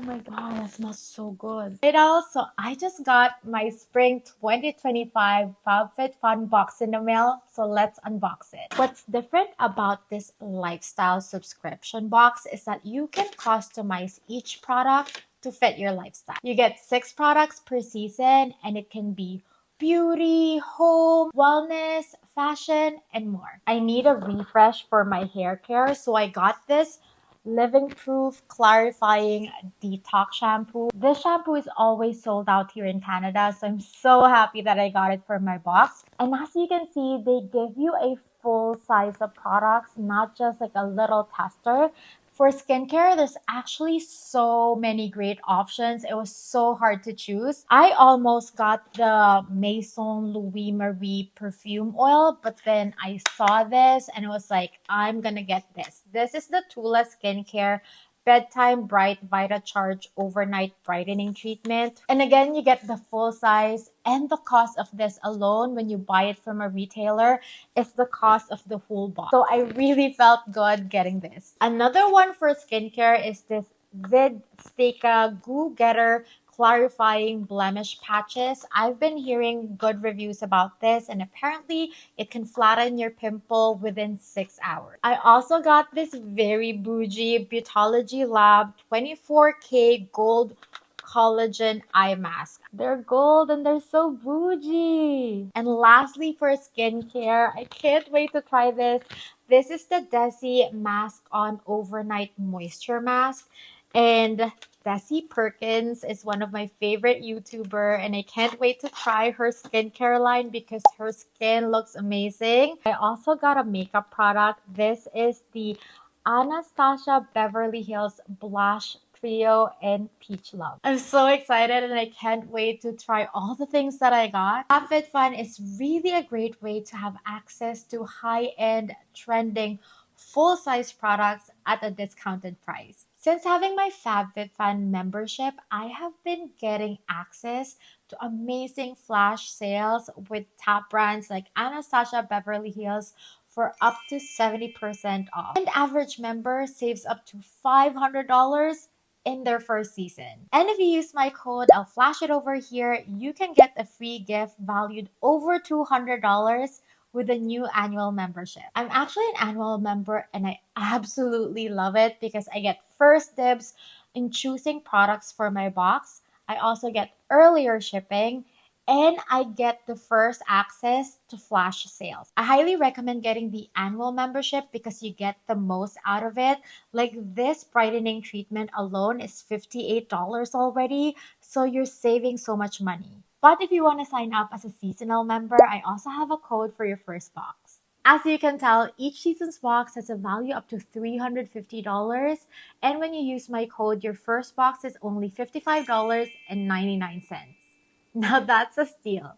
my god, that smells so good. Right, also, I just got my spring 2025 FabFitFun box in the mail, so let's unbox it. What's different about this lifestyle subscription box is that you can customize each product to fit your lifestyle. You get 6 products per season, and it can be beauty, home, wellness, fashion, and more. I need a refresh for my hair care, so I got this Living Proof Clarifying Detox Shampoo. This shampoo is always sold out here in Canada, so I'm so happy that I got it for my box. And as you can see, they give you a full size of products, not just like a little tester. For skincare, there's actually so many great options. It was so hard to choose. I almost got the Maison Louis Marie perfume oil, but then I saw this and it was like, I'm gonna get this. This is the TULA Skincare Bedtime Bright Vita-Charge Overnight Brightening Treatment. And again, you get the full size, and the cost of this alone when you buy it from a retailer is the cost of the whole box. So I really felt good getting this. Another one for skincare is this ZitSticka Goo Getter Clarifying Blemish Patches. I've been hearing good reviews about this, and apparently it can flatten your pimple within 6 hours. I also got this very bougie BEAUTOLOGY Lab 24K Gold Collagen eye mask. They're gold and they're so bougie. And lastly, for skincare, I can't wait to try this. This is the Desi Mask On Overnight Moisture Mask. And Desi Perkins is one of my favorite YouTuber, and I can't wait to try her skincare line because her skin looks amazing. I also got a makeup product. This is the Anastasia Beverly Hills Blush Trio and Peach Love. I'm so excited and I can't wait to try all the things that I got. FabFitFun is really a great way to have access to high-end, trending, full-size products at a discounted price. Since having my FabFitFun membership, I have been getting access to amazing flash sales with top brands like Anastasia Beverly Hills for up to 70% off. And average member saves up to $500 in their first season. And if you use my code, I'll flash it over here, you can get a free gift valued over $200 with a new annual membership. I'm actually an annual member and I absolutely love it because I get first dibs in choosing products for my box. I also get earlier shipping, and I get the first access to flash sales. I highly recommend getting the annual membership because you get the most out of it. Like this brightening treatment alone is $58 already, so you're saving so much money. But if you want to sign up as a seasonal member, I also have a code for your first box. As you can tell, each season's box has a value up to $350, and when you use my code, your first box is only $55.99. Now that's a steal.